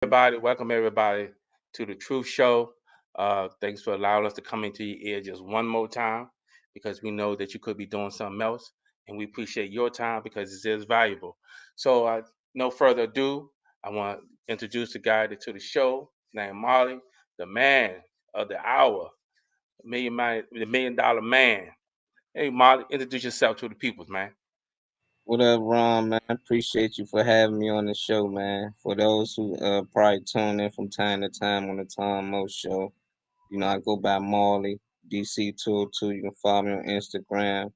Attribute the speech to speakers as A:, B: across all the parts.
A: Everybody, welcome everybody to the Truth Show. Thanks for allowing us to come into your ear just one more time because we know that you could be doing something else, and we appreciate your time because it is valuable. So, no further ado, I want to introduce the guy to the show named Marley, the man of the hour, the $1 million man. Hey, Marley, introduce yourself to the people, man.
B: What up, Ron, man? Appreciate you for having me on the show, man. For those who probably tune in from time to time on the Tom Mo show, I go by Marley, DC202. You can follow me on Instagram.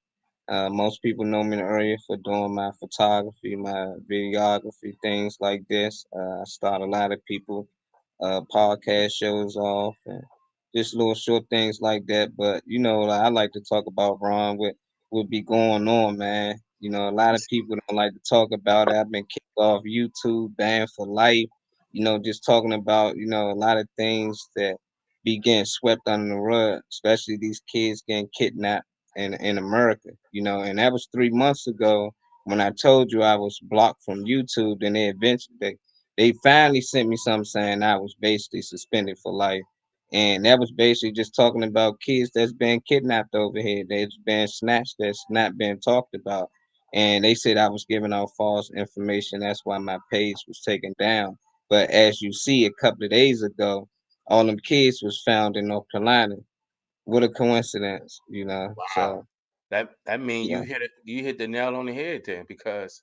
B: Most people know me in the area for doing my photography, my videography, things like this. I start a lot of people podcast shows off and just little short things like that. But like, I like to talk about Ron what be going on, man. A lot of people don't like to talk about it. I've been kicked off YouTube, banned for life. Just talking about a lot of things that be getting swept under the rug, especially these kids getting kidnapped in America. And that was 3 months ago when I told you I was blocked from YouTube. Then they finally sent me something saying I was basically suspended for life. And that was basically just talking about kids that's been kidnapped over here. That's been snatched, that's not been talked about. And they said I was giving out false information. That's why my page was taken down. But as you see, a couple of days ago, all them kids was found in North Carolina. What a coincidence.
A: Wow.
B: So
A: That means
B: yeah,
A: you hit the nail on the head then because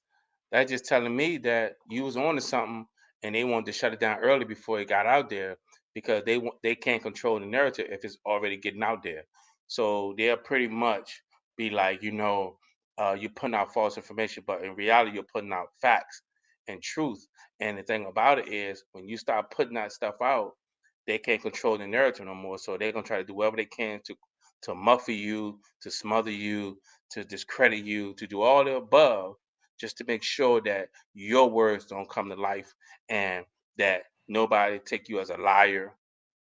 A: that's just telling me that you was on to something and they wanted to shut it down early before it got out there because they can't control the narrative if it's already getting out there. So they'll pretty much be like, you're putting out false information, but in reality you're putting out facts and truth. And the thing about it is when you start putting that stuff out, they can't control the narrative no more. So they're gonna try to do whatever they can to muffle you, to smother you, to discredit you, to do all the above, just to make sure that your words don't come to life and that nobody take you as a liar,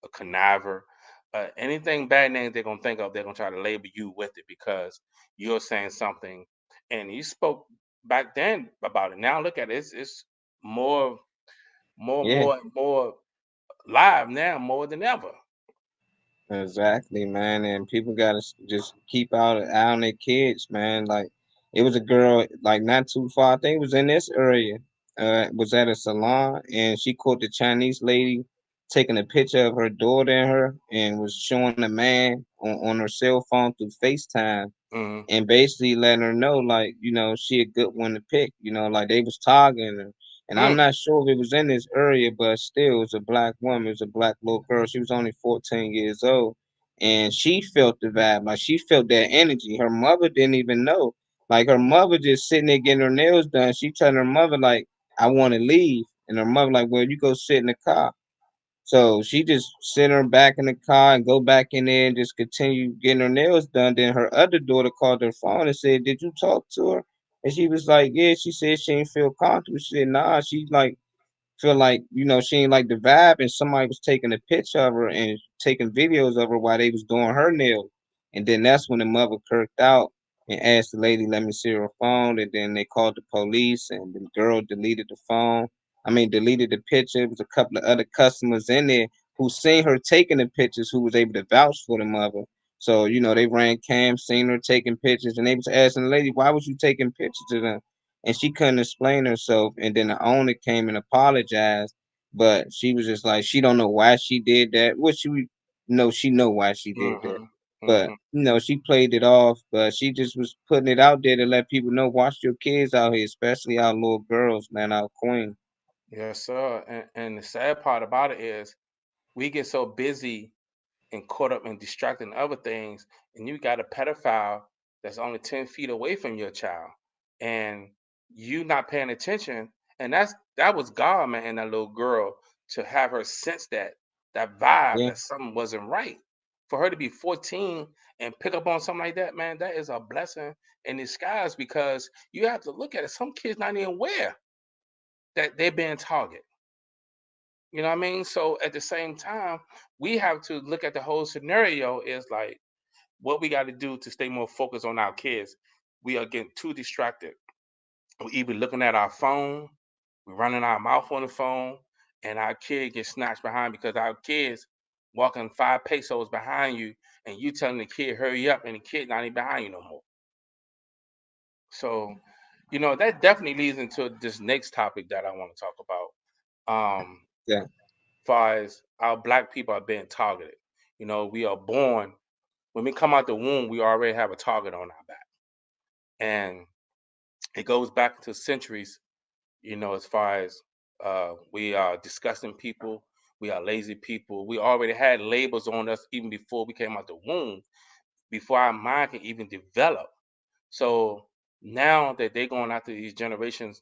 A: a conniver, anything bad name they're gonna think of, they're gonna try to label you with it because you're saying something, and you spoke back then about it. Now look at it; it's more,
B: yeah.
A: more live now, more than ever.
B: Exactly, man. And people gotta just keep out an eye on their kids, man. Like it was a girl, like not too far. I think it was in this area. Was at a salon, and she caught the Chinese lady taking a picture of her daughter and her, and was showing the man on her cell phone through FaceTime,
A: Hmm.
B: and basically letting her know like she a good one to pick, like they was targeting her. And I'm
A: Mm.
B: not sure if it was in this area, but still it was a black woman, it was a black little girl. She was only 14 years old, and she felt the vibe, like she felt that energy. Her mother didn't even know. Like her mother just sitting there getting her nails done, she telling her mother like, I want to leave, and her mother like, well, you go sit in the car. So she just sent her back in the car and go back in there and just continue getting her nails done. Then her other daughter called her phone and said, did you talk to her? And she was like, yeah. She said she didn't feel comfortable. She said, nah. She like feel like she ain't like the vibe, and somebody was taking a picture of her and taking videos of her while they was doing her nails. And then that's when the mother kirked out and asked the lady, let me see her phone. And then they called the police, and the girl deleted the phone. I mean, deleted the picture. It was a couple of other customers in there who seen her taking the pictures, who was able to vouch for the mother. So they ran cams, seen her taking pictures, and they was asking the lady, why was you taking pictures of them? And she couldn't explain herself. And then the owner came and apologized, but she was just like she don't know why she did that. What she know, she know why she did that,
A: Mhm.
B: but
A: Mhm.
B: she played it off. But she just was putting it out there to let people know, watch your kids out here, especially our little girls, man, our queen.
A: Yes, sir. And the sad part about it is we get so busy and caught up and distracted in other things, and you got a pedophile that's only 10 feet away from your child, and you not paying attention. And that was God, man, and that little girl to have her sense that vibe
B: Yeah,
A: that something wasn't right. For her to be 14 and pick up on something like that, man, that is a blessing in disguise because you have to look at it. Some kids not even aware that they're being targeted. You know what I mean? So at the same time, we have to look at the whole scenario is like what we got to do to stay more focused on our kids. We are getting too distracted. We're either looking at our phone, we're running our mouth on the phone, and our kid gets snatched behind because our kids walking 5 pesos behind you, and you telling the kid hurry up, and the kid not even behind you no more. So, that definitely leads into this next topic that I want to talk about.
B: Yeah.
A: Far as our black people are being targeted. We are born, when we come out the womb, we already have a target on our back. And it goes back to centuries, as far as we are disgusting people, we are lazy people. We already had labels on us even before we came out the womb, before our mind can even develop. So now that they're going after these generations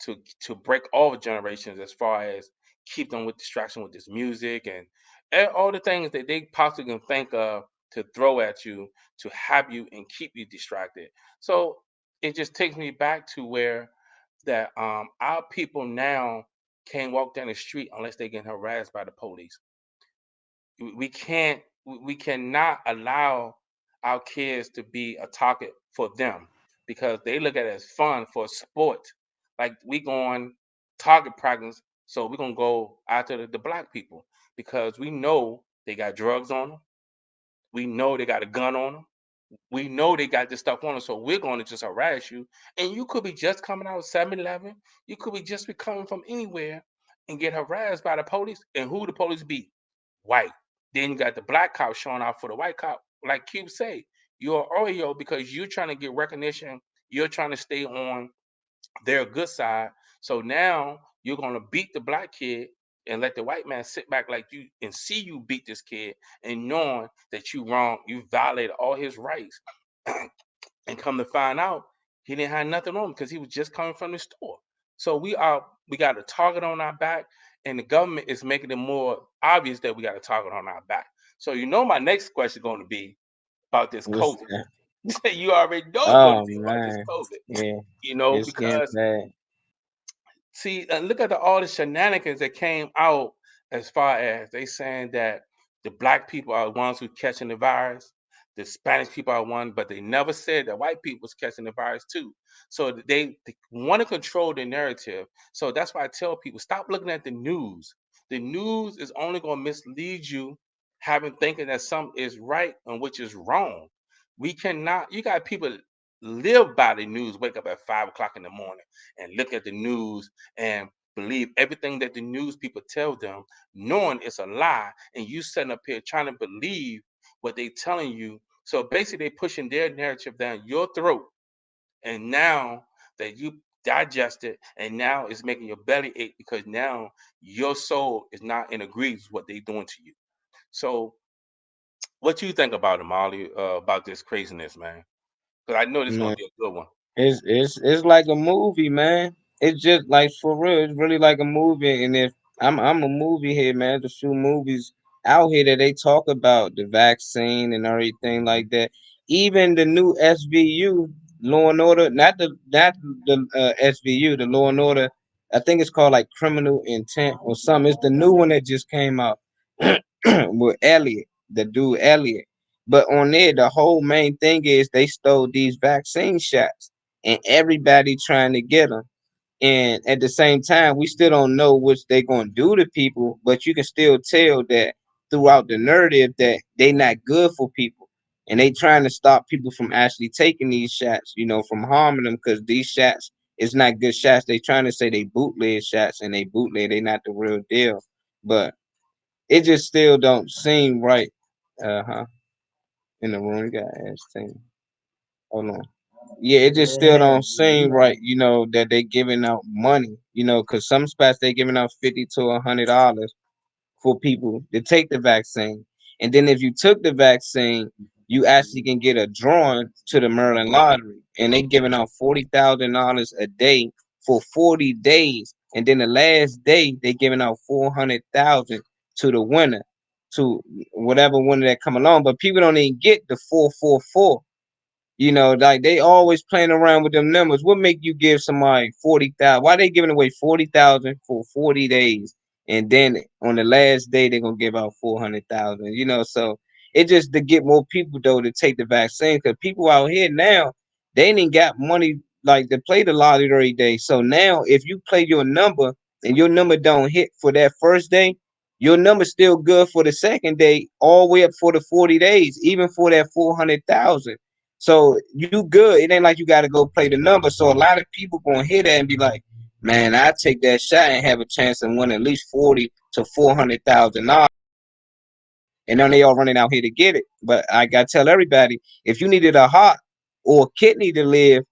A: to break all the generations, as far as keep them with distraction with this music and all the things that they possibly can think of to throw at you to have you and keep you distracted. So it just takes me back to where that our people now can't walk down the street unless they get harassed by the police. We can't we cannot allow our kids to be a target for them because they look at it as fun for sport. Like we going target practice, so we're gonna go after the black people because we know they got drugs on them. We know they got a gun on them. We know they got this stuff on them, so we're going to just harass you. And you could be just coming out of 7-Eleven. You could be just be coming from anywhere and get harassed by the police. And who the police be? White. Then you got the black cop showing out for the white cop. Like Cube say, you're Oreo because you're trying to get recognition. You're trying to stay on their good side. So now you're gonna beat the black kid and let the white man sit back like you and see you beat this kid and knowing that you wrong, you violated all his rights. And come to find out, he didn't have nothing on him because he was just coming from the store. So we got a target on our back, and the government is making it more obvious that we got a target on our back. So my next question is going to be about this
B: What's
A: COVID.
B: that?
A: You already know it's going to
B: Oh
A: be about this
B: man.
A: COVID.
B: Yeah. It's getting
A: Because
B: bad.
A: see, look at all the shenanigans that came out as far as they saying that the black people are the ones who catching the virus, the Spanish people are one, but they never said that white people was catching the virus too. So they want to control the narrative. So that's why I tell people stop looking at the news. The news is only going to mislead you, having thinking that something is right and which is wrong. We cannot. You got people live by the news. Wake up at 5 o'clock in the morning and look at the news and believe everything that the news people tell them, knowing it's a lie, and you sitting up here trying to believe what they telling you. So basically, they pushing their narrative down your throat, and now that you digest it, and now it's making your belly ache because now your soul is not in agreement with what they doing to you. So, what you think about it, Molly? About this craziness, man? Because I know this is gonna
B: Man.
A: be a good one.
B: It's like a movie, man. It's just like for real. It's really like a movie. And if I'm a movie here, man. There's a few movies out here that they talk about the vaccine and everything like that. Even the new SVU, Law and Order, not the SVU, the Law and Order. I think it's called like Criminal Intent or something. It's the new one that just came out with Elliot, the dude Elliot. But on there, the whole main thing is they stole these vaccine shots and everybody trying to get them. And at the same time, we still don't know what they're going to do to people, but you can still tell that throughout the narrative that they not good for people. And they trying to stop people from actually taking these shots, from harming them because these shots is not good shots. They trying to say they bootleg shots and they bootleg, they not the real deal. But it just still don't seem right. Uh-huh. In the room, you got ass thing. Hold on. Yeah, it just still don't seem right, that they giving out money, because some spots they giving out $50 to $100 for people to take the vaccine. And then if you took the vaccine, you actually can get a drawing to the Maryland lottery. And they giving out $40,000 a day for 40 days. And then the last day they giving out 400,000 to the winner, to whatever winner that come along. But people don't even get the 444. Like they always playing around with them numbers. What make you give somebody 40,000? Why they giving away 40,000 for 40 days, and then on the last day they're gonna give out 400,000? So it just to get more people though to take the vaccine because people out here now they ain't got money like to play the lottery every day. So now if you play your number and your number don't hit for that first day, your number's still good for the second day, all the way up for the 40 days, even for that 400,000. So you good. It ain't like you got to go play the number. So a lot of people gonna hear that and be like, "Man, I take that shot and have a chance to win at least 40 to 400,000 dollars." And then they all running out here to get it. But I gotta tell everybody, if you needed a heart or a kidney to live,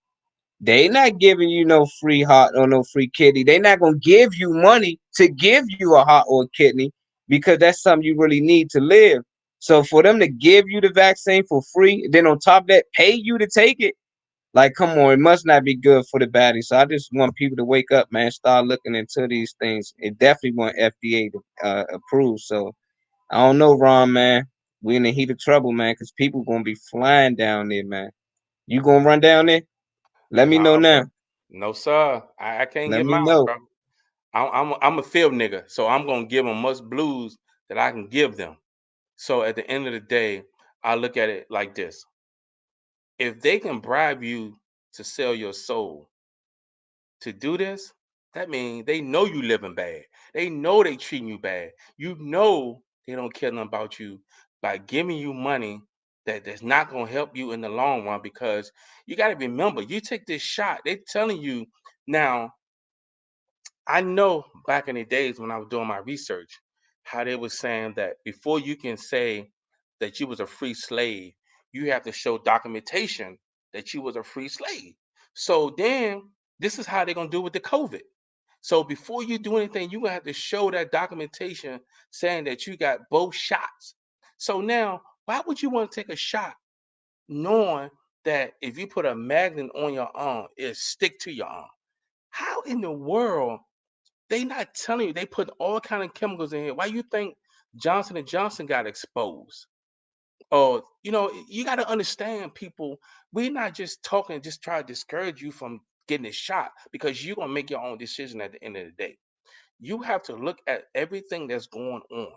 B: they not giving you no free heart or no free kidney. They not gonna give you money to give you a heart or a kidney because that's something you really need to live. So for them to give you the vaccine for free, then on top of that, pay you to take it, like, come on, it must not be good for the body. So I just want people to wake up, man, start looking into these things. It definitely want FDA to approve. So I don't know, Ron, man. We in the heat of trouble, man, because people gonna be flying down there, man. You gonna run down there? Let me know
A: Nah,
B: now.
A: bro. No, sir. I can't
B: Let
A: get
B: me
A: mine,
B: know.
A: bro. I'm a field nigga, so I'm gonna give them much blues that I can give them. So at the end of the day, I look at it like this: if they can bribe you to sell your soul to do this, that means they know you living bad. They know they treating you bad. You know they don't care nothing about you by giving you money that's not gonna help you in the long run because you gotta remember you take this shot, they telling you now. I know back in the days when I was doing my research, how they were saying that before you can say that you was a free slave, you have to show documentation that you was a free slave. So then this is how they're gonna do with the COVID. So before you do anything, you gonna have to show that documentation saying that you got both shots. So now, why would you want to take a shot knowing that if you put a magnet on your arm, it'll stick to your arm? How in the world they not telling you they put all kind of chemicals in here? Why you think Johnson and Johnson got exposed? Or you got to understand, people. We're not just talking, just try to discourage you from getting a shot because you're gonna make your own decision at the end of the day. You have to look at everything that's going on.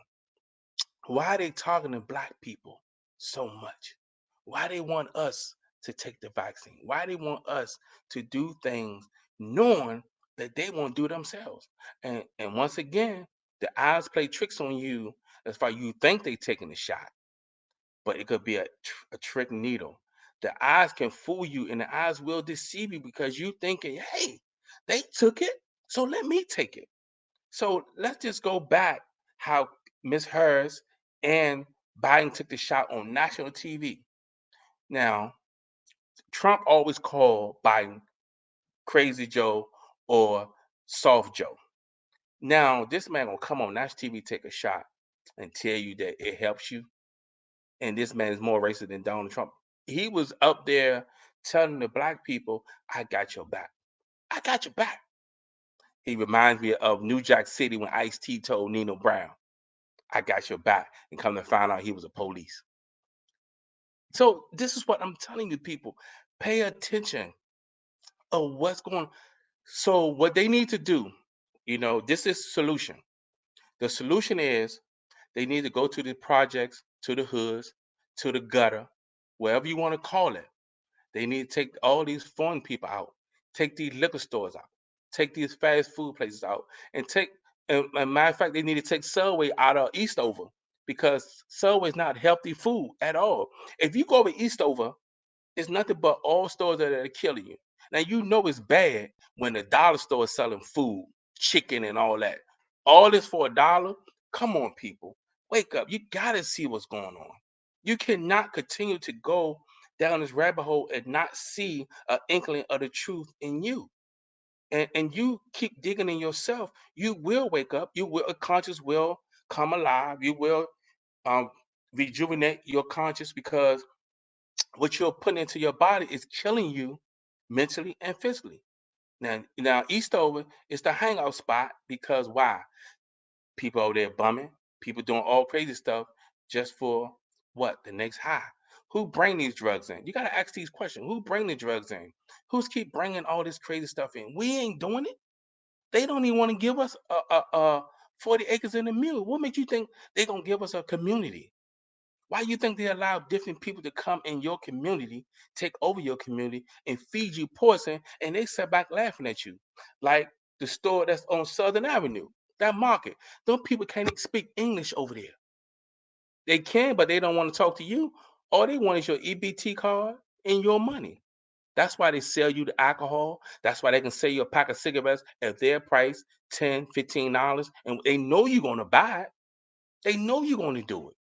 A: Why are they talking to black people so much? Why they want us to take the vaccine? Why they want us to do things knowing that they won't do themselves? And once again, the eyes play tricks on you. That's why you think they taking the shot, but it could be a trick needle. The eyes can fool you, and the eyes will deceive you because you thinking, hey, they took it, so let me take it. So let's just go back how Miss Harris and Biden took the shot on national TV. Now, Trump always called Biden Crazy Joe or Soft Joe. Now, this man gonna come on national TV, take a shot, and tell you that it helps you. And this man is more racist than Donald Trump. He was up there telling the black people, I got your back. I got your back. He reminds me of New Jack City when Ice T told Nino Brown, I got your back, and come to find out he was a police. So this is what I'm telling you, people. Pay attention of what's going on. So what they need to do, this is solution. The solution is they need to go to the projects, to the hoods, to the gutter, wherever you want to call it. They need to take all these foreign people out, take these liquor stores out, take these fast food places out, and and matter of fact, they need to take Subway out of Eastover because Subway is not healthy food at all. If you go over Eastover, it's nothing but all stores that are killing you. Now you know it's bad when the dollar store is selling food, chicken, and all that. All this for $1. Come on, people, wake up! You gotta see what's going on. You cannot continue to go down this rabbit hole and not see an inkling of the truth in you. And you keep digging in yourself, you will wake up. You will, a conscious will come alive. You will um, rejuvenate your conscious because what you're putting into your body is killing you mentally and physically. Now Eastover is the hangout spot because why? People over there bumming, people doing all crazy stuff just for what? The next high. Who bring these drugs in? You gotta ask these questions. Who bring the drugs in? Who's keep bringing all this crazy stuff in? We ain't doing it. They don't even want to give us a 40 acres and a mule. What makes you think they gonna give us a community? Why you think they allow different people to come in your community, take over your community, and feed you poison, and they sit back laughing at you? Like The store that's on Southern Avenue, that market. Those people can't even speak English over there. They can, but they don't want to talk to you. All they want is your EBT card and your money. That's why they sell you the alcohol. That's why they can sell you a pack of cigarettes at their price, $10, $15, and they know you're gonna buy it. They know you're gonna do it.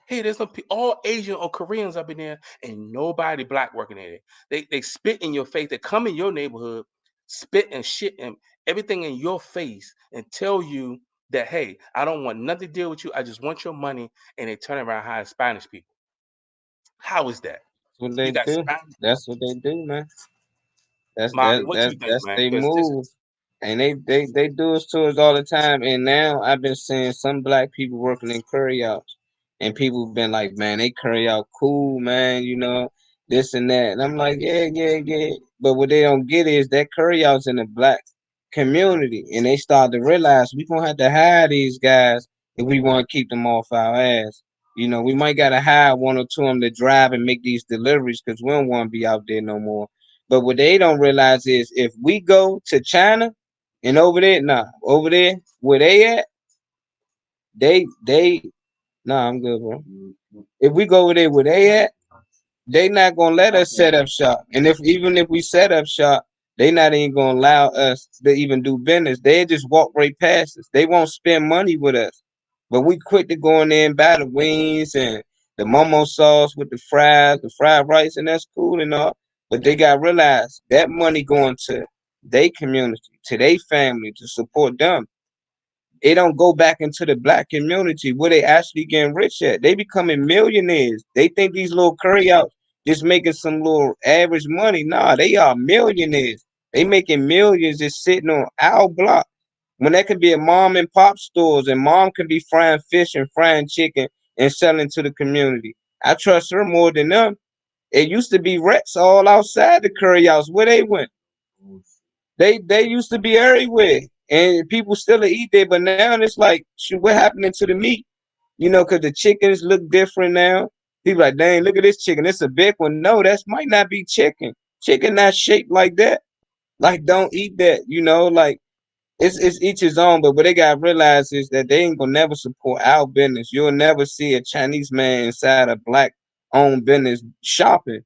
A: Hey, there's no all Asian or Koreans up in there, and nobody black working in it. They spit in your face. They come in your neighborhood, spit and shit and everything in your face, and tell you that hey, I don't want nothing to deal with you. I just want your money, and they turn around hire Spanish people. How is that?
B: That's what
A: You
B: they
A: got
B: do.
A: Spanish,
B: That's what they do, man. That's
A: Molly.
B: that
A: What
B: that
A: you think,
B: that's
A: man?
B: they
A: Because this
B: move, and they do it to us all the time. And now I've been seeing some black people working in curry outs, and people been like, man, they curry out cool, man. You know this and that, and I'm like, yeah, yeah, yeah. But what they don't get is that curry outs in the black community, and they start to realize we gonna have to hire these guys if we want to keep them off our ass. You know, we might gotta hire one or two of them to drive and make these deliveries because we don't want to be out there no more. But what they don't realize is if we go to China and over there, nah, over there where they at, they nah, I'm good, bro. If we go over there where they at, they not gonna let us set up shop. And if even if we set up shop, they not even gonna allow us to even do business. They just walk right past us. They won't spend money with us. But we quick to go in there and buy the wings and the momo sauce with the fries, the fried rice, and that's cool and all. But they got to realize that money going to their community, to their family, to support them. It don't go back into the black community where they actually getting rich at. They becoming millionaires. They think these little curry outs just making some little average money. Nah, they are millionaires. They making millions just sitting on our block. When that could be a mom and pop stores and mom can be frying fish and frying chicken and selling to the community. I trust her more than them. It used to be Rex all outside the curry house. Where they went? They used to be everywhere. And people still eat there, but now it's like, shoot, what happening to the meat? You know, because the chickens look different now. People like, dang, look at this chicken. It's a big one. No, that might not be chicken. Chicken not shaped like that. Like, don't eat that. You know, like it's each his own, but what they gotta realize is that they ain't gonna never support our business. You'll never see a Chinese man inside a black owned business shopping.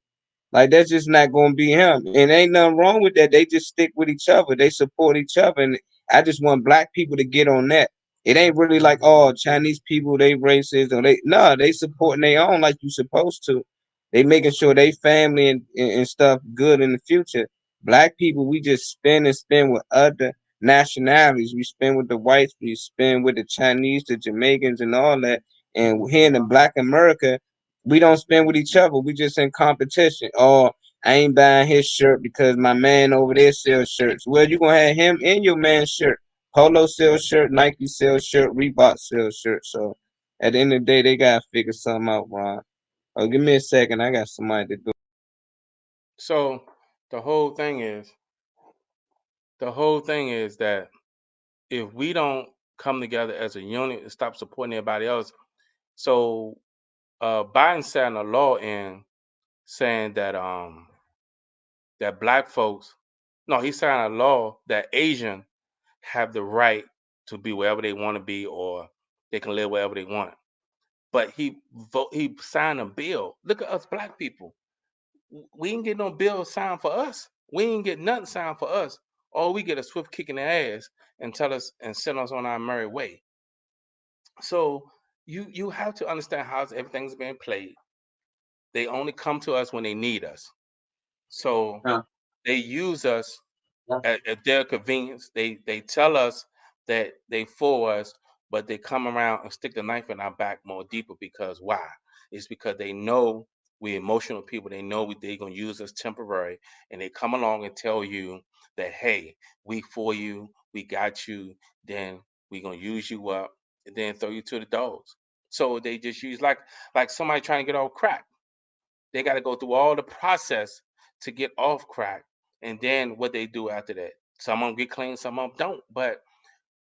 B: Like that's just not gonna be him. And ain't nothing wrong with that. They just stick with each other. They support each other. And I just want black people to get on that. It ain't really like, oh, Chinese people, they racist or they no, they supporting their own like you supposed to. They making sure they family and stuff good in the future. Black people, we just spend and spend with other nationalities. We spend with the whites, we spend with the Chinese, the Jamaicans, and all that. And here in Black America, we don't spend with each other. We just in competition. Oh, I ain't buying his shirt because my man over there sells shirts. Well, you gonna have him in your man's shirt. Polo sells shirt, Nike sells shirt, Reebok sells shirt. So at the end of the day, they gotta figure something out, Ron. Oh, give me a second. I got somebody to do.
A: so the whole thing is that if we don't come together as a unit and stop supporting everybody else, so Biden signed a law in saying that black folks, no, he signed a law that Asian have the right to be wherever they want to be or they can live wherever they want. But he signed a bill. Look at us black people. We ain't get no bill signed for us. We ain't get nothing signed for us. All we get a swift kick in the ass and tell us and send us on our merry way. So you have to understand how everything's being played. They only come to us when they need us. So
B: Yeah,
A: they use us
B: yeah,
A: at their convenience. They tell us that they for us, but they come around and stick the knife in our back more deeper because why? It's because they know we emotional people. They know they're gonna use us temporary, and they come along and tell you that hey, we for you, we got you. Then we gonna use you up, and then throw you to the dogs. So they just use like somebody trying to get off crack. They got to go through all the process to get off crack, and then what they do after that. Some of them get clean, some of them don't. But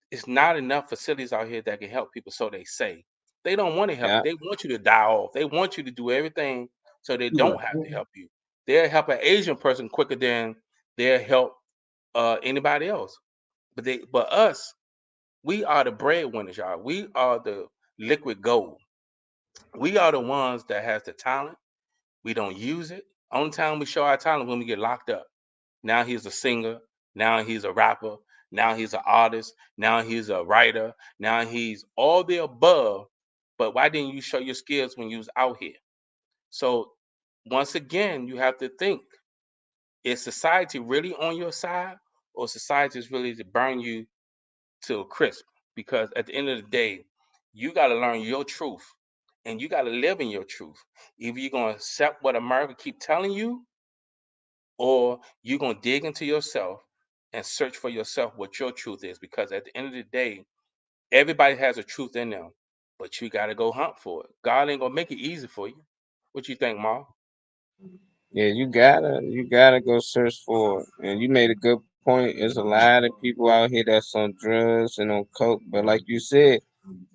A: it's not enough facilities out here that can help people, so they say. They don't want to help you.
B: yeah.
A: They want you to die off. They want you to do everything so they don't have to help you. They'll help an Asian person quicker than they'll help anybody else. But us, we are the breadwinners, y'all. We are the liquid gold. We are the ones that has the talent. We don't use it. Only time we show our talent when we get locked up. Now he's a singer. Now he's a rapper. Now he's an artist. Now he's a writer. Now he's all the above. But why didn't you show your skills when you was out here? So once again, you have to think: is society really on your side, or society is really to burn you to a crisp? Because at the end of the day, you got to learn your truth, and you got to live in your truth. Either you're gonna accept what America keep telling you, or you're gonna dig into yourself and search for yourself what your truth is. Because at the end of the day, everybody has a truth in them, but you got to go hunt for it. God ain't gonna make it easy for you. What you think, Ma?
B: Yeah, you gotta go search for it. And you made a good point. There's a lot of people out here that's on drugs and on coke, but like you said,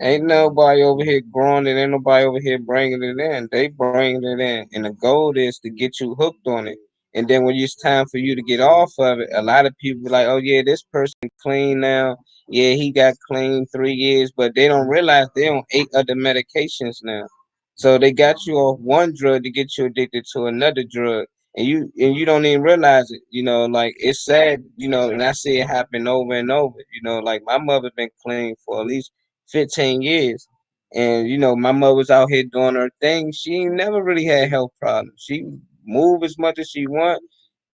B: ain't nobody over here growing it. Ain't nobody over here bringing it in. They bringing it in, and the goal is to get you hooked on it. And then when it's time for you to get off of it, a lot of people be like, "Oh yeah, this person clean now. Yeah, he got clean 3 years," but they don't realize they on 8 other medications now. So they got you off one drug to get you addicted to another drug, and you don't even realize it. Like it's sad. And I see it happen over and over. Like my mother been clean for at least 15 years. And my mother was out here doing her thing. She ain't never really had health problems. She moved as much as she want.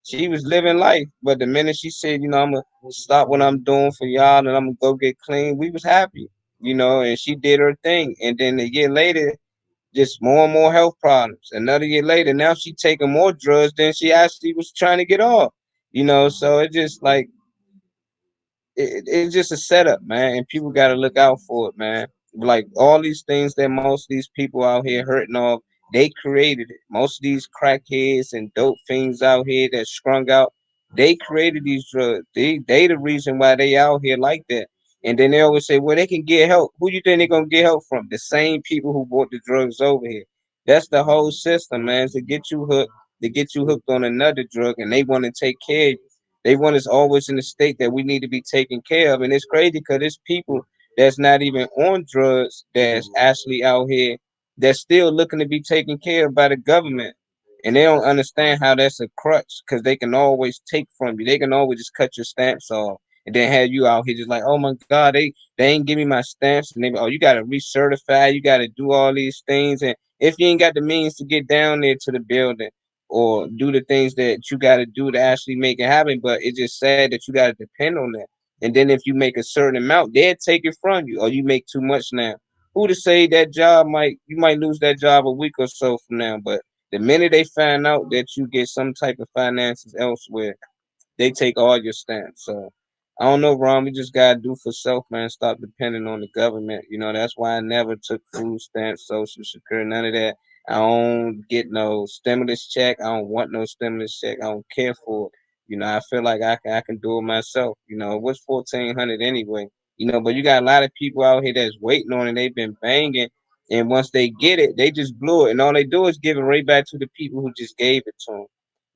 B: She was living life. But the minute she said, I'm gonna stop what I'm doing for y'all and I'm gonna go get clean, we was happy. And she did her thing. And then a year later, just more and more health problems. Another year later, now she taking more drugs than she actually was trying to get off. So it just like it's just a setup, man, and people got to look out for it, man. Like all these things that most of these people out here hurting off, they created it. Most of these crackheads and dope fiends out here that strung out, they created these drugs. They the reason why they out here like that. And then they always say, well, they can get help. Who you think they're gonna get help from? The same people who brought the drugs over here. That's the whole system, man, to get you hooked on another drug, and they want to take care of you. They want us always in a state that we need to be taken care of. And it's crazy because there's people that's not even on drugs that's actually out here that's still looking to be taken care of by the government. And they don't understand how that's a crutch because they can always take from you. They can always just cut your stamps off and then have you out here just like, oh my God, they ain't give me my stamps. And they, oh, you got to recertify, you got to do all these things. And if you ain't got the means to get down there to the building, or do the things that you got to do to actually make it happen. But it's just sad that you got to depend on that. And then if you make a certain amount, they'll take it from you, or you make too much now. Who to say that job you might lose that job a week or so from now? But the minute they find out that you get some type of finances elsewhere, they take all your stamps. So I don't know, Ron. We just gotta do for self, man. Stop depending on the government. That's why I never took food stamps, social security, none of that. I don't get no stimulus check. I don't want no stimulus check. I don't care for it. I feel like I can do it myself. What's 1,400 anyway? But you got a lot of people out here that's waiting on it. They've been banging, and once they get it, they just blew it, and all they do is give it right back to the people who just gave it to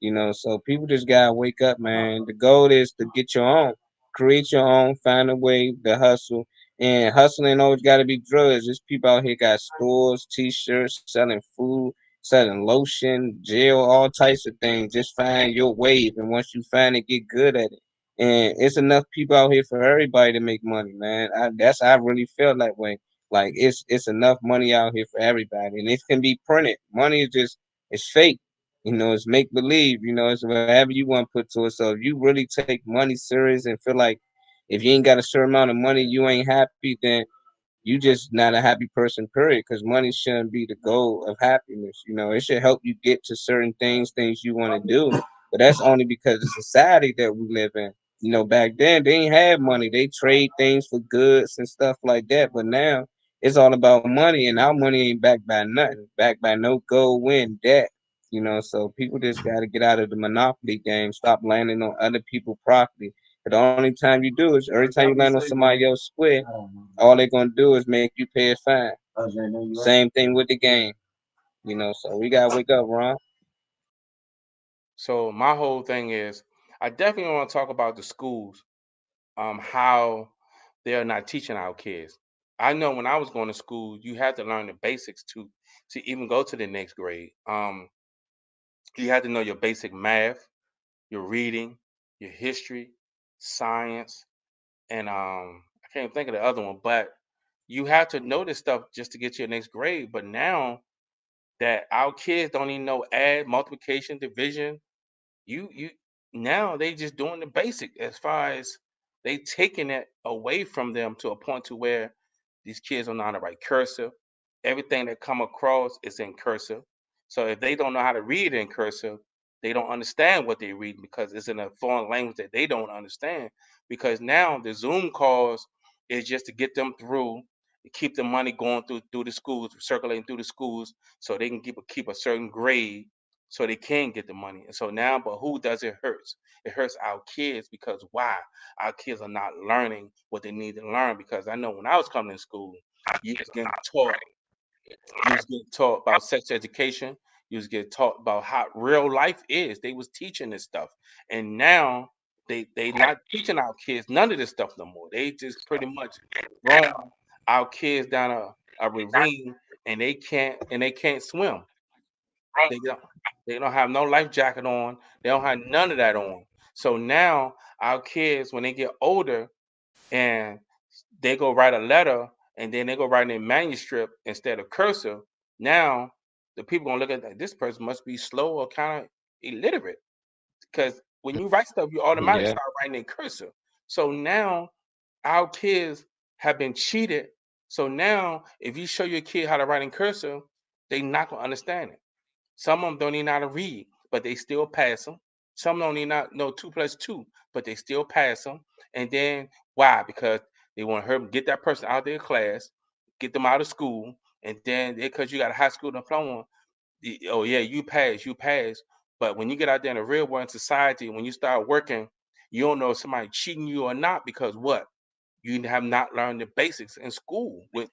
B: them. So people just gotta wake up, man. The goal is to get your own, create your own, find a way to hustle. And hustling always gotta be drugs. There's people out here got stores, t-shirts, selling food, selling lotion, gel, all types of things. Just find your wave, and once you find it, get good at it. And it's enough people out here for everybody to make money, man. I really feel that way. Like it's enough money out here for everybody, and it can be printed. Money is just it's fake. It's make believe, it's whatever you want to put to it. So if you really take money serious and feel like if you ain't got a certain amount of money, you ain't happy, then you just not a happy person, period. Because money shouldn't be the goal of happiness. It should help you get to certain things you want to do. But that's only because of society that we live in. Back then they ain't have money. They trade things for goods and stuff like that. But now it's all about money, and our money ain't backed by nothing, backed by no gold, win, debt. So people just got to get out of the monopoly game, stop landing on other people's property. But the only time you do is every time you land on somebody else's square, all they're gonna do is make you pay a fine. Same thing with the game. So we gotta wake up, Ron.
A: So my whole thing is, I definitely want to talk about the schools, how they are not teaching our kids. I know when I was going to school, you had to learn the basics to even go to the next grade. You had to know your basic math, your reading, your history, science, and I can't think of the other one, but you have to know this stuff just to get to your next grade. But now that our kids don't even know add, multiplication, division, you now they just doing the basic as far as they taking it away from them to a point to where these kids don't know how to write cursive. Everything that come across is in cursive. So if they don't know how to read in cursive, they don't understand what they read because it's in a foreign language that they don't understand. Because now the Zoom calls is just to get them through, to keep the money going through the schools, circulating through the schools, so they can keep a certain grade so they can get the money. And so now, but who does it hurts? It hurts our kids because why? Our kids are not learning what they need to learn. Because I know when I was coming to school, you was getting taught, you was getting taught about sex education, you was getting taught about how real life is. They was teaching this stuff. And now they not teaching our kids none of this stuff no more. They just pretty much throwing our kids down a ravine and they can't swim. They don't they don't have no life jacket on. They don't have none of that on. So now our kids, when they get older and they go write a letter and then they go write in manuscript instead of cursive, now the people gonna look at that. This person must be slow or kind of illiterate. Because when you write stuff, you automatically
B: Yeah.
A: start writing in cursive. So now our kids have been cheated. So now if you show your kid how to write in cursive, they not gonna understand it. Some of them don't even know how to read, but they still pass them. Some don't even know 2 plus 2, but they still pass them. And then why? Because they want to get that person out of their class, get them out of school, and then because you got a high school diploma, oh yeah, you pass. But when you get out there in the real world in society, when you start working, you don't know if somebody cheating you or not because what? You have not learned the basics in school with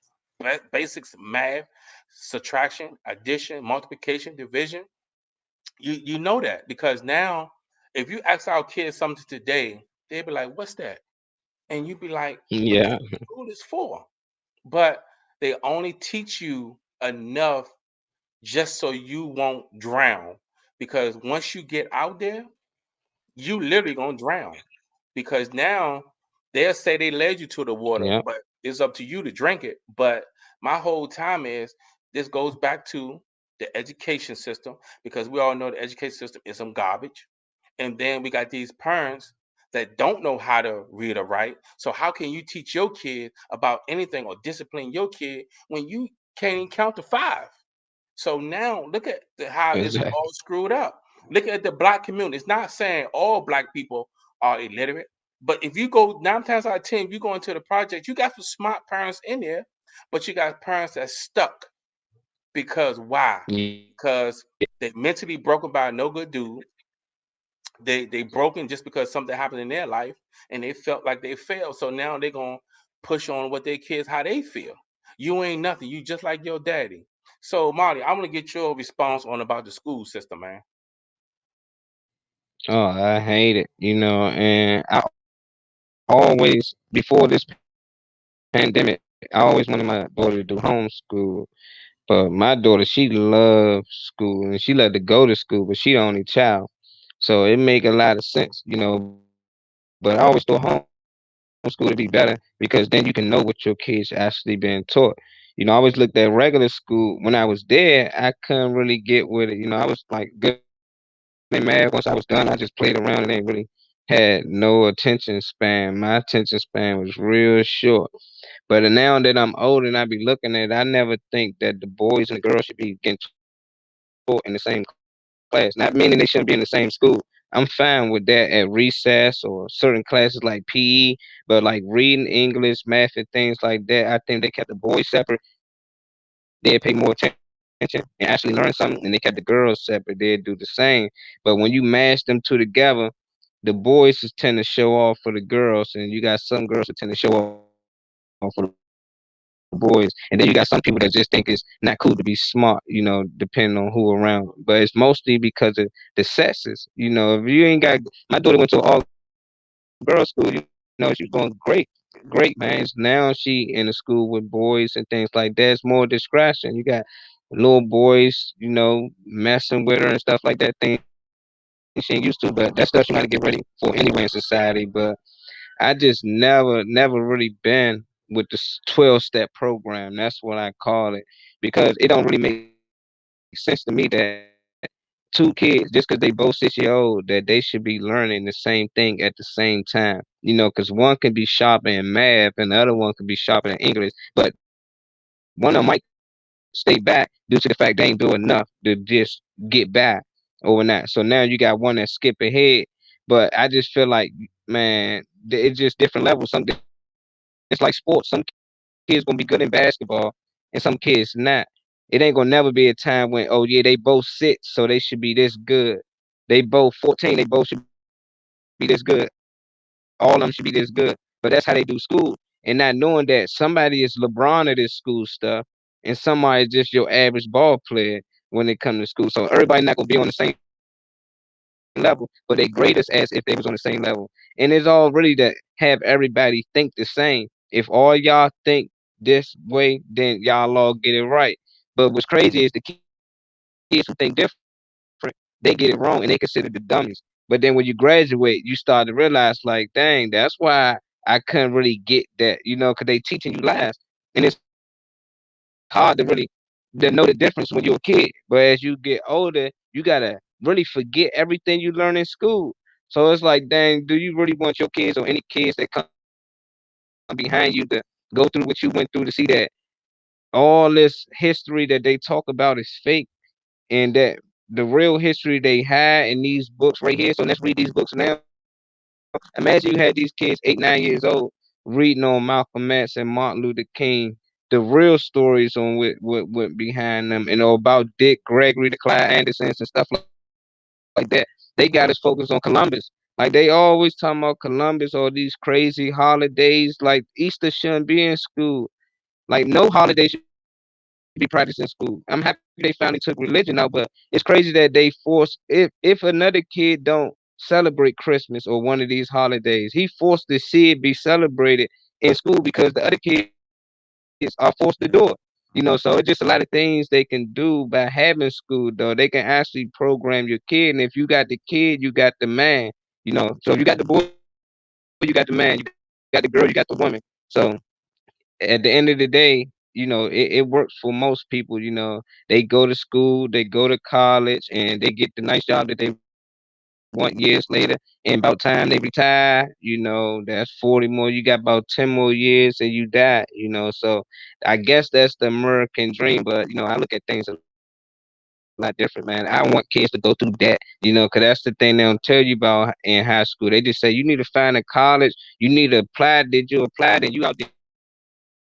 A: basics math, subtraction, addition, multiplication, division. You know that because now if you ask our kids something today, they'll be like, "What's that?" And you be like, "What
B: Yeah.
A: school is for?" But they only teach you enough just so you won't drown. Because once you get out there, you literally gonna drown because now they'll say they led you to the water,
B: Yeah.
A: but it's up to you to drink it. But my whole time is this goes back to the education system because we all know the education system is some garbage. And then we got these parents that don't know how to read or write. So how can you teach your kid about anything or discipline your kid when you can't even count to five? So now look at how it's all
B: Exactly.
A: screwed up. Look at the black community. It's not saying all black people are illiterate, but if you go 9 times out of 10, if you go into the project, you got some smart parents in there, but you got parents that's stuck because why? Because they mentally broken by a no good dude. They broken just because something happened in their life and they felt like they failed. So now they're gonna push on what their kids how they feel. You ain't nothing. You just like your daddy. So Molly, I want to get your response on about the school system, man.
B: Oh, I hate it, and I always before this pandemic, I always wanted my daughter to do homeschool. But my daughter, she loves school and she loved to go to school, but she the only child. So it make a lot of sense, But I always thought homeschool to be better because then you can know what your kids actually being taught. I always looked at regular school. When I was there, I couldn't really get with it. I was like good in math. Once I was done, I just played around and ain't really had no attention span. My attention span was real short. But now that I'm older and I be looking at it, I never think that the boys and the girls should be getting taught in the same class. Not meaning they shouldn't be in the same school. I'm fine with that at recess or certain classes like PE, but like reading English, math, and things like that, I think they kept the boys separate. They'd pay more attention and actually learn something, and they kept the girls separate. They'd do the same. But when you mash them two together, the boys is tend to show off for the girls, and you got some girls who tend to show off for the boys, and then you got some people that just think it's not cool to be smart, depending on who around. But it's mostly because of the sexes. If you ain't got my daughter went to an all girls school, she was doing great, man. Now she in the school with boys and things like that. It's more discretion. You got little boys, messing with her and stuff like that. Things she ain't used to, but that stuff she got to get ready for anyway in society. But I just never really been with the 12-step program. That's what I call it because it don't really make sense to me that two kids, just because they both 6 year old, that they should be learning the same thing at the same time. Because one can be sharp in math and the other one can be sharp in English, but one of them might stay back due to the fact they ain't do enough to just get by overnight. So now you got one that skip ahead, but I just feel like, man, it's just different levels. Some it's like sports. Some kids gonna be good in basketball, and some kids not. It ain't gonna never be a time when, oh yeah, they both sit, so they should be this good. They both 14, they both should be this good. All of them should be this good. But that's how they do school. And not knowing that somebody is LeBron of this school stuff and somebody is just your average ball player when it comes to school. So everybody not gonna be on the same level, but they grade us as if they was on the same level. And it's all really to have everybody think the same. If all y'all think this way, then y'all all get it right. But what's crazy is the kids who think different, they get it wrong and they consider the dummies. But then when you graduate, you start to realize like, dang, that's why I couldn't really get that, because they teaching you lies. And it's hard to really to know the difference when you're a kid. But as you get older, you gotta really forget everything you learn in school. So it's like, dang, do you really want your kids or any kids that come behind you to go through what you went through to see that all this history that they talk about is fake, and that the real history they had in these books right here? So let's read these books now. Imagine you had these kids 8, 9 years old reading on Malcolm X and Martin Luther King, the real stories on what went behind them, and about Dick Gregory, the Clyde Andersons, and stuff like that. They got us focused on Columbus. Like they always talking about Columbus or these crazy holidays. Like Easter shouldn't be in school. Like no holiday should be practiced in school. I'm happy they finally took religion out, but it's crazy that they force if another kid don't celebrate Christmas or one of these holidays, he forced to see it be celebrated in school because the other kids are forced to do it. So it's just a lot of things they can do by having school though. They can actually program your kid, and if you got the kid, you got the man. So if you got the boy, you got the man. You got the girl, you got the woman. So at the end of the day, it works for most people. They go to school, they go to college, and they get the nice job that they want years later. And about time they retire, that's 40 more. You got about 10 more years and you die. So I guess that's the American dream. But I look at things a lot different, man. I don't want kids to go through that, because that's the thing they don't tell you about in high school. They just say you need to find a college, you need to apply. Did you apply? Then you out there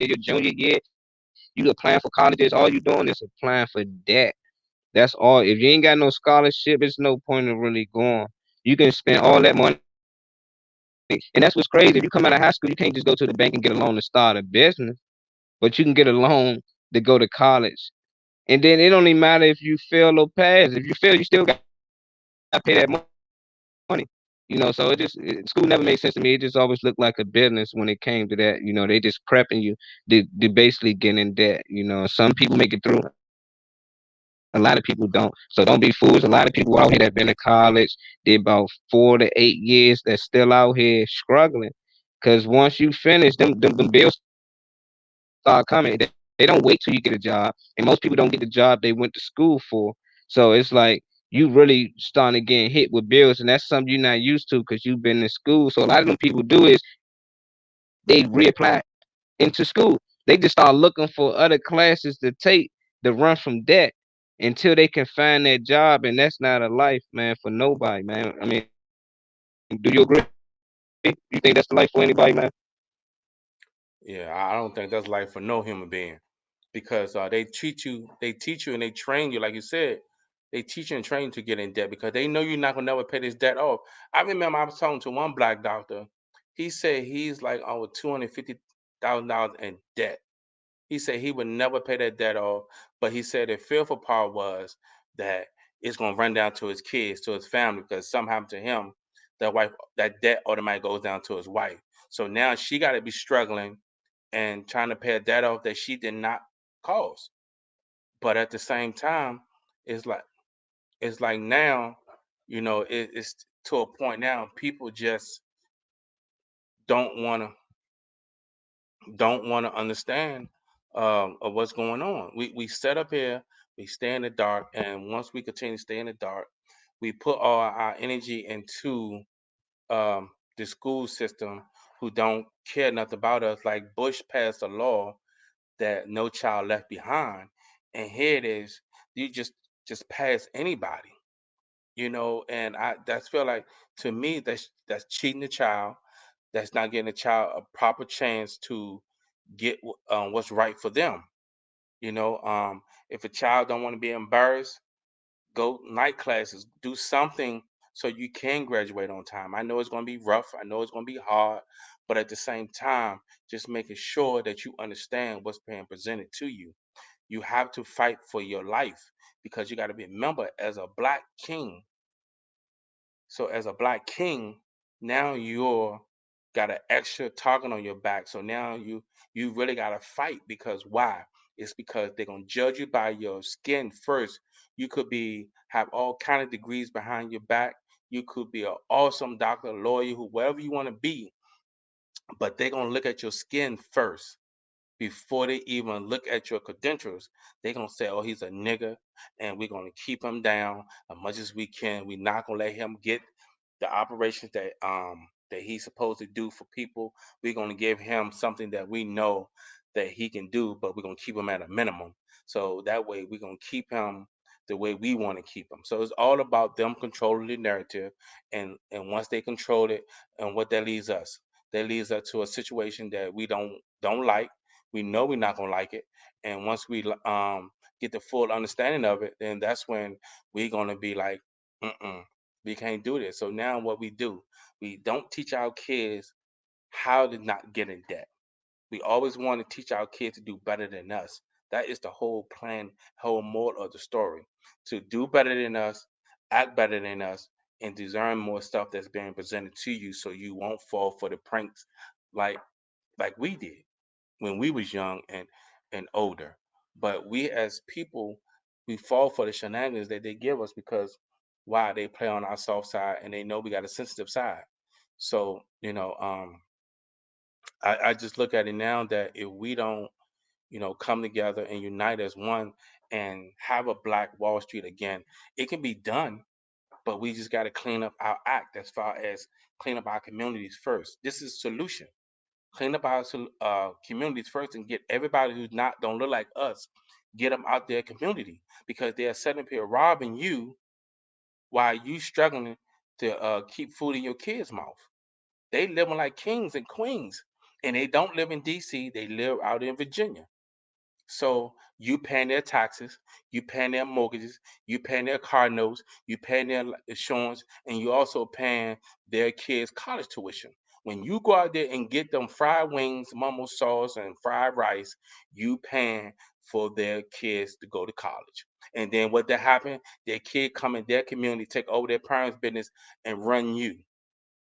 B: your junior year, you applying for colleges. All you doing is applying for debt. That's all. If you ain't got no scholarship, it's no point of really going. You can spend all that money, and that's what's crazy. If you come out of high school, you can't just go to the bank and get a loan to start a business, but you can get a loan to go to college. And then it don't even matter if you fail or pass. If you fail, you still got to pay that money. So it just school never made sense to me. It just always looked like a business when it came to that. They just prepping you to basically get in debt. Some people make it through, a lot of people don't. So don't be fools. A lot of people out here that been to college, did about 4 to 8 years, that's still out here struggling. Cause once you finish, them bills start coming. They don't wait till you get a job. And most people don't get the job they went to school for. So it's like you really starting to get hit with bills, and that's something you're not used to because you've been in school. So a lot of them people do is they reapply into school. They just start looking for other classes to take to run from debt until they can find that job, and that's not a life, man, for nobody, man. Do you agree? You think that's the life for anybody, man?
A: Yeah, I don't think that's life for no human being, because they teach you, and they train you, like you said, they teach you and train you to get in debt because they know you're not gonna never pay this debt off. I remember I was talking to one black doctor. He said he's like over $250,000 in debt. He said he would never pay that debt off, but he said the fearful part was that it's gonna run down to his kids, to his family, because something happened to him, that debt automatically goes down to his wife. So now she got to be struggling and trying to pay a debt off that she did not cause. But at the same time, it's like it's like now, it's to a point now people just don't want to understand of what's going on. We set up here, we stay in the dark, and once we continue to stay in the dark, we put all our energy into the school system who don't care nothing about us. Like Bush passed a law that no child left behind, and here it is, you just pass anybody, and I that's feel like, to me, that's cheating the child. That's not getting the child a proper chance to get what's right for them. If a child don't want to be embarrassed, go night classes, do something so you can graduate on time. I know it's going to be rough. I know it's going to be hard, but at the same time, just making sure that you understand what's being presented to you. You have to fight for your life because you got to remember, as a black king. So as a black king, now you're got an extra target on your back. So now you really got to fight, because why? It's because they're gonna judge you by your skin first. You could be have all kind of degrees behind your back. You could be an awesome doctor, lawyer, who whatever you want to be, but they're gonna look at your skin first before they even look at your credentials. They're gonna say, "Oh, he's a nigga, and we're gonna keep him down as much as we can. We're not gonna let him get the operations that he's supposed to do for people. We're gonna give him something that we know that he can do, but we're gonna keep him at a minimum. So that way we're gonna keep him the way we want to keep him." So it's all about them controlling the narrative, and once they control it, and what that leads us. That leads us to a situation that we don't like. We know we're not gonna like it, and once we get the full understanding of it, then that's when we're gonna be like, "Mm-mm, we can't do this." So now what we do, we don't teach our kids how to not get in debt. We always want to teach our kids to do better than us. That is the whole plan, whole moral of the story. To do better than us, act better than us, and discern more stuff that's being presented to you, so you won't fall for the pranks like we did when we was young and older. But we as people, we fall for the shenanigans that they give us, because why? They play on our soft side, and they know we got a sensitive side. So I just look at it now that if we don't, come together and unite as one and have a Black Wall Street again, it can be done. But we just got to clean up our act, as far as clean up our communities first. This is solution. Clean up our communities first, and get everybody who's not don't look like us, get them out their community, because they are sitting up here robbing you while you struggling to keep food in your kids' mouth. They living like kings and queens, and they don't live in DC. They live out in Virginia. So you paying their taxes, you paying their mortgages, you paying their car notes, you paying their insurance, and you also paying their kids' college tuition. When you go out there and get them fried wings, mumbo sauce, and fried rice, you paying for their kids to go to college. And then what that happen? Their kid come in their community, take over their parents' business, and run you.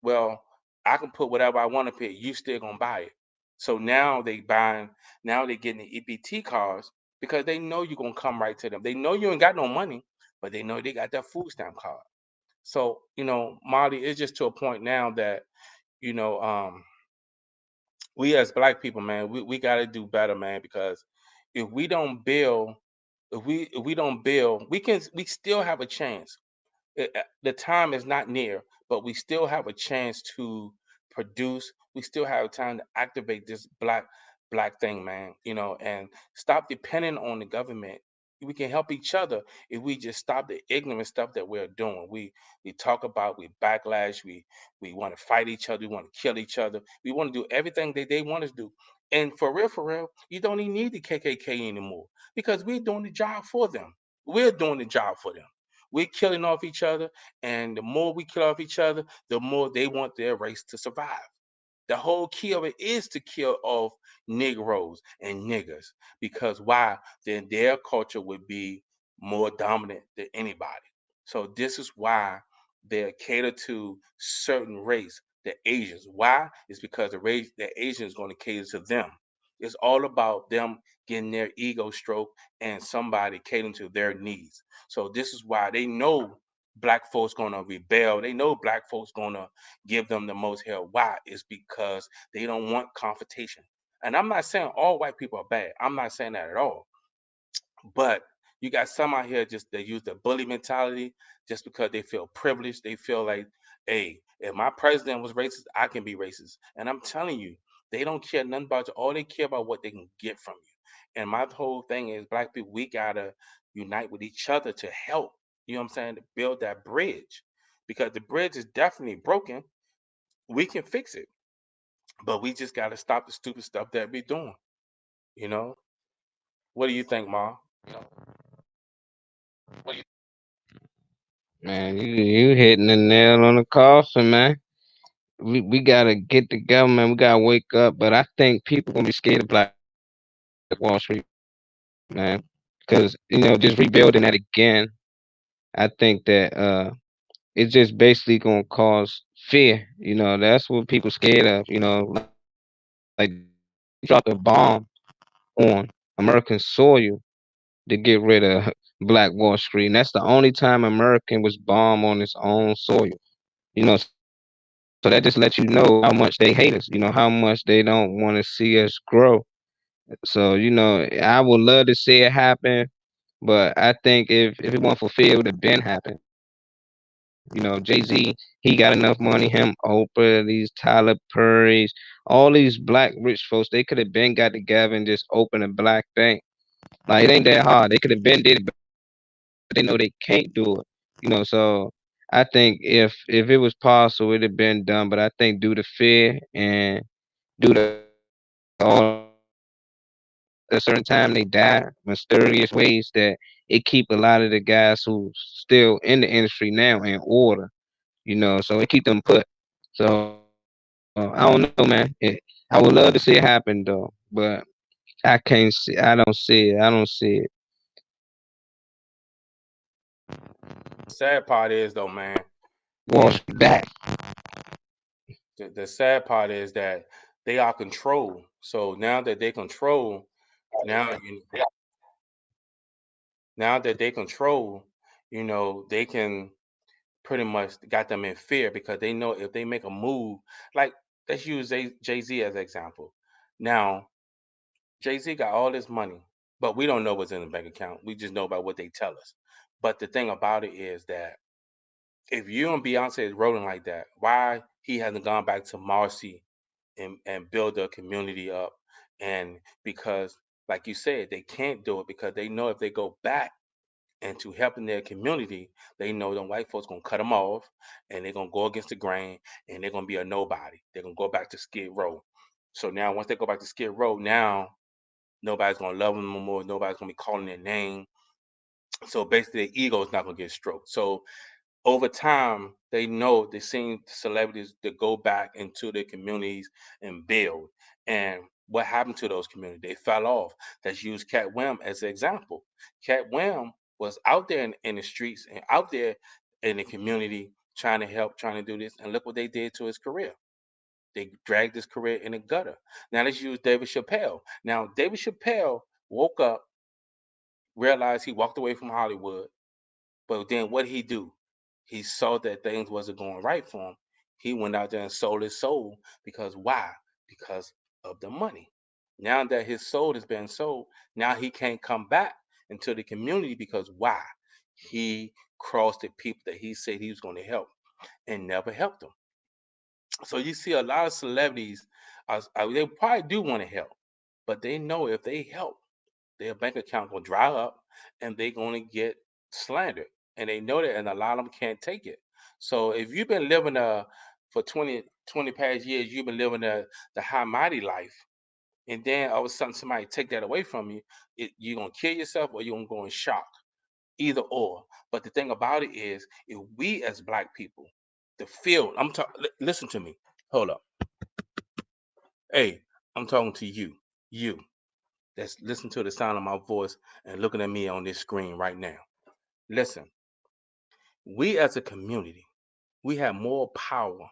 A: Well, I can put whatever I want to put. You still gonna buy it. So now they buying. Now they getting the EBT cards, because they know you're gonna come right to them. They know you ain't got no money, but they know they got that food stamp card. So Molly, it's just to a point now that you know um, we as Black people, man, we got to do better, man. Because if we don't build, if we don't build, we still have a chance. The time is not near, but we still have a chance to produce. We still have time to activate this black thing, man. And stop depending on the government. We can help each other if we just stop the ignorant stuff that we're doing. We talk about, we backlash, we want to fight each other, we want to kill each other. We want to do everything that they want us to do. And for real, you don't even need the KKK anymore, because we're doing the job for them. We're doing the job for them. We're killing off each other, and the more we kill off each other, the more they want their race to survive. The whole key of it is to kill off Negroes and niggers, because why? Then their culture would be more dominant than anybody. So this is why they cater to certain race. the Asians. Why? It's because the Asians going to cater to them. It's all about them getting their ego stroked and somebody catering to their needs. So this is why they know black folks gonna rebel. They know black folks gonna give them the most hell. Why? It's because they don't want confrontation. And I'm not saying all white people are bad. I'm not saying that at all. But you got some out here just they use the bully mentality just because they feel privileged. They feel like, hey, if my president was racist, I can be racist. And I'm telling you, they don't care nothing about you. All they care about what they can get from you. And my whole thing is black people, we gotta unite with each other to help. You know what I'm saying? To build that bridge. Because the bridge is definitely broken. We can fix it. But we just gotta stop the stupid stuff that we doing. You know? What do you think, Ma?
B: Man, you hitting the nail on the coffin, man. We gotta get the government. We gotta wake up. But I think people gonna be scared of Black Wall Street, man, because just rebuilding that again. I think that it's just basically gonna cause fear. That's what people scared of. Like dropped a bomb on American soil to get rid of Black Wall Street, and that's the only time American was bombed on its own soil. So that just lets you know how much they hate us. How much they don't want to see us grow. So I would love to see it happen, but I think if it wasn't for fear, it would have been happened. Jay Z, he got enough money. Him, Oprah, these Tyler Perry's, all these black rich folks, they could have been got together and just opened a black bank. Like it ain't that hard. They could have been did it, but they know they can't do it. So I think if it was possible, it'd have been done. But I think due to fear and due to all a certain time they die mysterious ways that it keep a lot of the guys who still in the industry now in order. So it keep them put. So I don't know, man. I would love to see it happen though, but I can't see. I don't see it. I don't see it.
A: Sad part is though, man,
B: Wall
A: is
B: Street back.
A: the sad part is that they are controlled. So now that they control, now you now that they control, they can pretty much got them in fear because they know if they make a move, like let's use Jay Z as an example. Now Jay Z got all this money, but we don't know what's in the bank account. We just know about what they tell us. But the thing about it is that if you and Beyonce is rolling like that, why he hasn't gone back to Marcy and build a community up? And because, like you said, they can't do it because they know if they go back into helping their community, they know them white folks gonna cut them off and they're gonna go against the grain and they're gonna be a nobody. They're gonna go back to Skid Row. So now once they go back to Skid Row, now nobody's gonna love them no more. Nobody's gonna be calling their name. So basically, their ego is not gonna get stroked. So over time, they know they seen celebrities to go back into their communities and build. And what happened to those communities? They fell off. Let's use Cat Wham as an example. Cat Wham was out there in the streets and out there in the community trying to help, trying to do this. And look what they did to his career. They dragged his career in the gutter. Now let's use David Chappelle. Now, David Chappelle woke up, realized he walked away from Hollywood, but then what he do? He saw that things wasn't going right for him. He went out there and sold his soul because why? Because of the money. Now that his soul has been sold, now he can't come back into the community because why? He crossed the people that he said he was going to help and never helped them. So you see a lot of celebrities, they probably do want to help, but they know if they help, their bank account will dry up and they're going to get slandered. And they know that, and a lot of them can't take it. So if you've been living for 20 past years, you've been living the high mighty life, and then all of a sudden somebody take that away from you, you're going to kill yourself or you're going to go in shock. Either or. But the thing about it is, if we as black people, the field, I'm talking, listen to me. Hold up. Hey, I'm talking to you. You that's listen to the sound of my voice and looking at me on this screen right now. Listen, we as a community, we have more power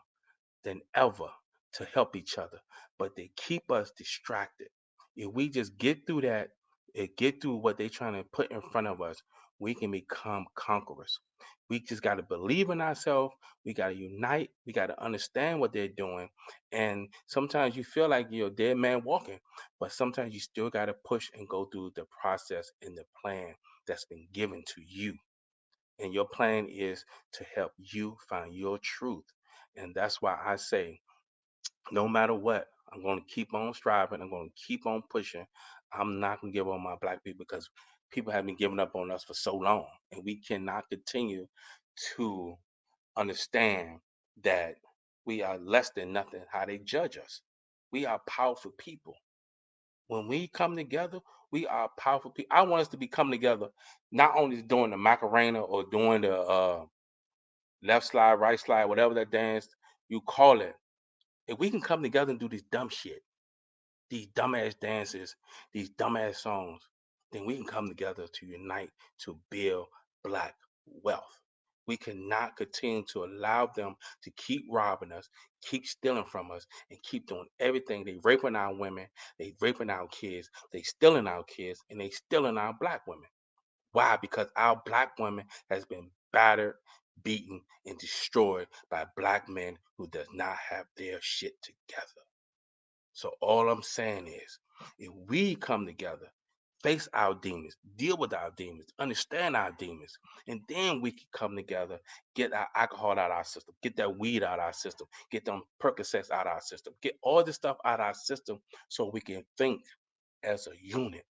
A: than ever to help each other, but they keep us distracted. If we just get through that and get through what they're trying to put in front of us, we can become conquerors. We just got to believe in ourselves. We got to unite. We got to understand what they're doing. And sometimes you feel like you're a dead man walking, but sometimes you still got to push and go through the process and the plan that's been given to you. And your plan is to help you find your truth. And that's why I say, no matter what, I'm going to keep on striving. I'm going to keep on pushing. I'm not going to give up on my black people because people have been giving up on us for so long. And we cannot continue to understand that we are less than nothing, how they judge us. We are powerful people. When we come together, we are powerful people. I want us to be coming together, not only doing the Macarena or doing the left slide, right slide, whatever that dance you call it. If we can come together and do this dumb shit, these dumbass dances, these dumbass songs, then we can come together to unite to build black wealth. We cannot continue to allow them to keep robbing us, keep stealing from us, and keep doing everything. They raping our women, they raping our kids, they stealing our kids, and they stealing our black women. Why? Because our black women has been battered, beaten, and destroyed by black men who does not have their shit together. So all I'm saying is, if we come together, face our demons, deal with our demons, understand our demons, and then we can come together, get our alcohol out of our system, get that weed out of our system, get them Percocets out of our system, get all this stuff out of our system so we can think as a unit.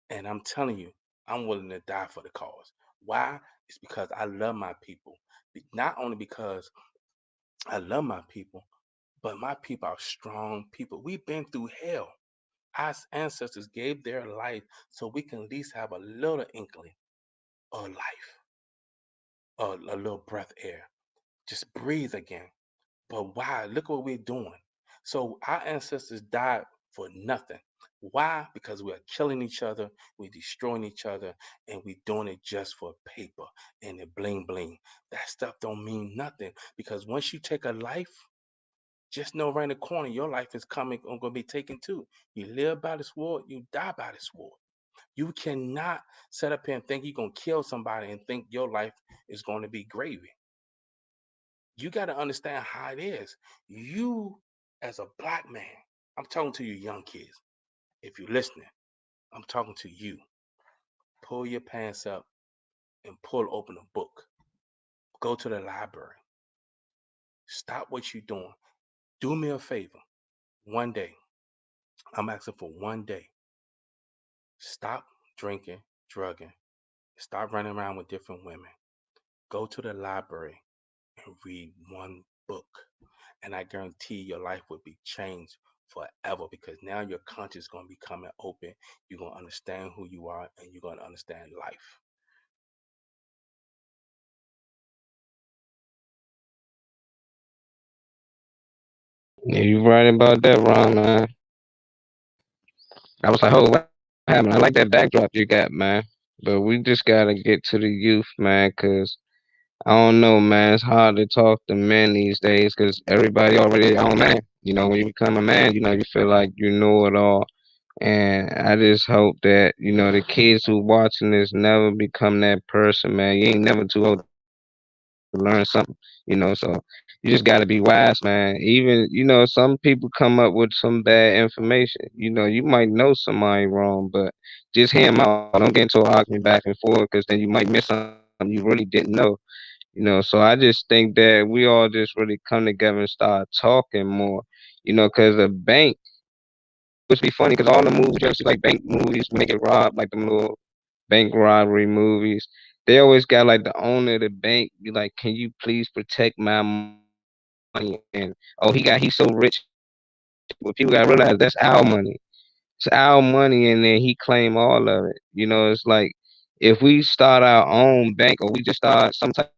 A: And I'm telling you, I'm willing to die for the cause. Why? It's because I love my people. Not only because I love my people, but my people are strong people. We've been through hell. Our ancestors gave their life so we can at least have a little inkling of life, a little breath air. Just breathe again. But why? Look what we're doing. So our ancestors died for nothing. Why? Because we're killing each other, we're destroying each other, and we're doing it just for paper and the bling bling. That stuff don't mean nothing because once you take a life, just know around the corner your life is coming going to be taken too. You live by the sword, you die by the sword. You cannot set up here and think you're gonna kill somebody and think your life is going to be gravy. You got to understand how it is. You, as a black man, I'm talking to you, young kids. If you're listening, I'm talking to you. Pull your pants up and pull open a book. Go to the library. Stop what you're doing. Do me a favor. One day, I'm asking for one day. Stop drinking, drugging. Stop running around with different women. Go to the library and read one book. And I guarantee your life will be changed forever because now your conscience is going to be coming open. You're going to understand who you are and you're going to understand life.
B: Yeah, you right about that, Ron, man. I was like, oh, what happened? I like that backdrop you got, man. But we just gotta get to the youth, man, cause I don't know, man. It's hard to talk to men these days, cause everybody already on man. You know, when you become a man, you know, you feel like you know it all. And I just hope that, you know, the kids who watching this never become that person, man. You ain't never too old to learn something, you know. So you just got to be wise, man. Even, you know, some people come up with some bad information. You know, you might know somebody wrong, but just hear them out. Don't get into an argument back and forth because then you might miss something you really didn't know. You know, so I just think that we all just really come together and start talking more. You know, because a bank, which be funny because all the movies you ever see, like bank movies, make it rob, like the little bank robbery movies. They always got like the owner of the bank be like, "Can you please protect my money?" And oh, he's so rich. But people gotta realize that's our money. It's our money, and then he claim all of it. You know, it's like if we start our own bank or we just start some type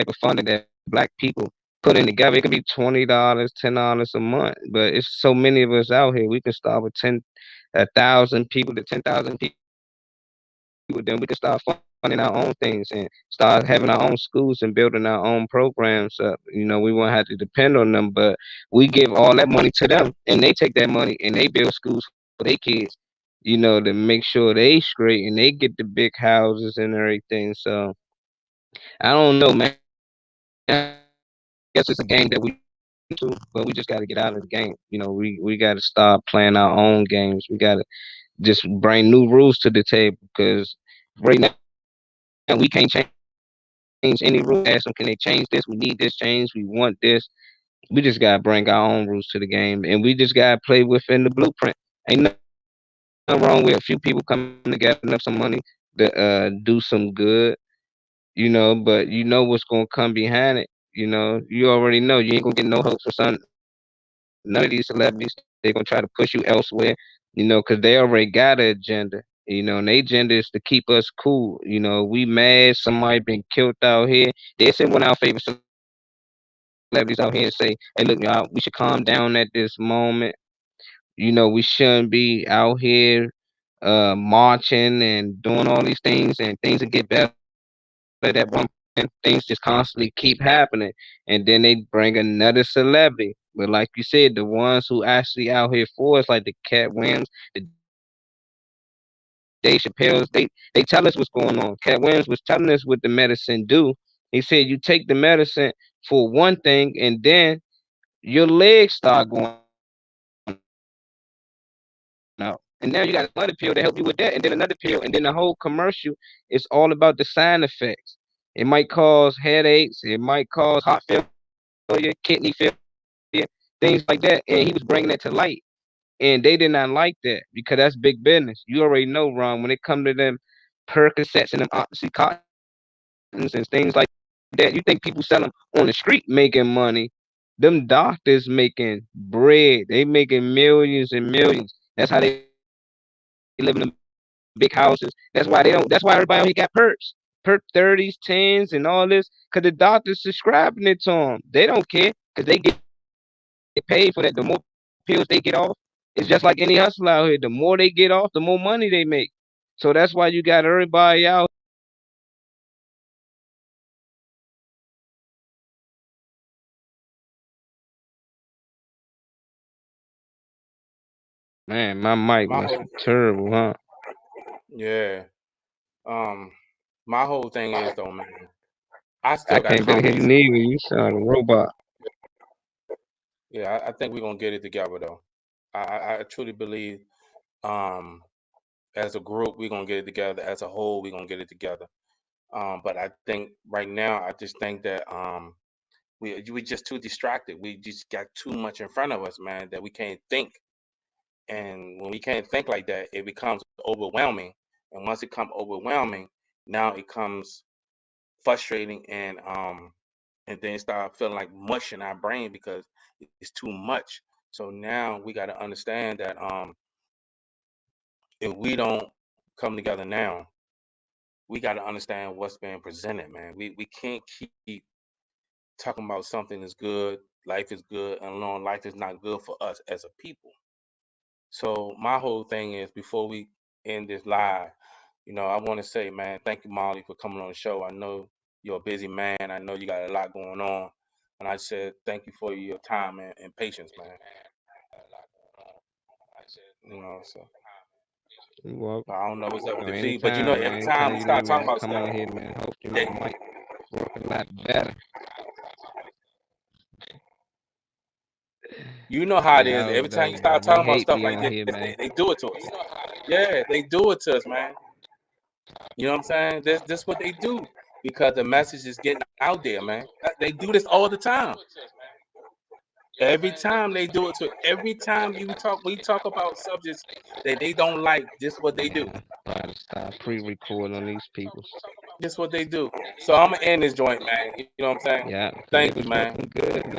B: of funding that black people put in together, it could be $20, $10 a month. But it's so many of us out here. We can start with 1,000 people to 10,000 people. Then we can start funding. funding our own things and start having our own schools and building our own programs up. We won't have to depend on them, but we give all that money to them, and they take that money and they build schools for their kids. To make sure they straight and they get the big houses and everything. So I don't know, man. I guess it's a game that we into, but we just got to get out of the game. We got to start playing our own games. We got to just bring new rules to the table because right now we can't change any rule. Ask them, can they change this? We need this change. We want this. We just gotta bring our own rules to the game, and we just gotta play within the blueprint. Ain't nothing wrong with a few people coming together enough some money to do some good. But you know what's gonna come behind it. You already know you ain't gonna get no help from none of these celebrities. They're gonna try to push you elsewhere, because they already got an agenda. And their agenda is to keep us cool. We mad somebody been killed out here. They send one of our favorite celebrities out here and say, "Hey, look, y'all, we should calm down at this moment. We shouldn't be out here marching and doing all these things, and things will get better. That one things just constantly keep happening, and then they bring another celebrity. But like you said, the ones who actually out here for us, like the Cat Williams, the Dave Chappelle's, they tell us what's going on. Cat Williams was telling us what the medicine do. He said you take the medicine for one thing, and then your legs start going out. And now you got another pill to help you with that, and then another pill, and then the whole commercial is all about the side effects. It might cause headaches, it might cause hot failure, kidney failure, things like that. And he was bringing that to light, and they did not like that because that's big business. You already know, Ron, when it come to them Percocets and them OxyContins and things like that, you think people selling them on the street making money? Them doctors making bread. They making millions and millions. That's how they living in big houses. That's why everybody on here got perks perk 30s, 10s, and all this. Cause the doctors subscribing it to them. They don't care. Cause they get paid for that. The more pills they get off, it's just like any hustler out here. The more they get off, the more money they make. So that's why you got everybody out here taking advantage of it. Man, my mic
A: My
B: must
A: whole
B: be terrible, huh?
A: yeah. Um, my whole thing is though, man. I
B: I
A: still got
B: can't barely hear you
A: confidence.
B: neither. You sound like a robot.
A: Yeah, I think we're gonna get it together though. I truly believe, um, as a group, we're gonna get it together. As a whole, we're gonna get it together. But I think right now, I just think that we just too distracted. We just got too much in front of us, man, that we can't think. And when we can't think like that, it becomes overwhelming. And once it comes overwhelming, now it comes frustrating, and then start feeling like mush in our brain because it's too much. So now we got to understand that if we don't come together now, we got to understand what's being presented, man. We can't keep talking about something is good, life is good, and knowing life is not good for us as a people. So my whole thing is, before we end this live, I want to say, man, thank you, Molly, for coming on the show. I know you're a busy man. I know you got a lot going on, and I said thank you for your time and patience, man. So
B: You welcome.
A: I don't know what's up with the feed, but
B: Anytime,
A: every
B: man.
A: time
B: Anytime
A: we
B: you need
A: start
B: me,
A: talking
B: I
A: about
B: come
A: stuff,
B: on here, man. Hopefully
A: they,
B: my mic work a lot better.
A: you know how it
B: Yeah,
A: is. Every time you start
B: they
A: talking about
B: hate
A: stuff
B: me
A: like
B: on
A: this,
B: here, man.
A: they do it to us. Yeah, they do it to us, man. You know what I'm saying? This what they do because the message is getting out there, man. They do this all the time. Every time they do it to every time we talk about subjects that they don't like, this what they do.
B: Man, try to stop pre-recording on these people.
A: This what they do. So I'm gonna end this joint, man. You know what I'm saying?
B: Yeah,
A: Thank
B: it
A: you,
B: was
A: man.
B: looking good, man.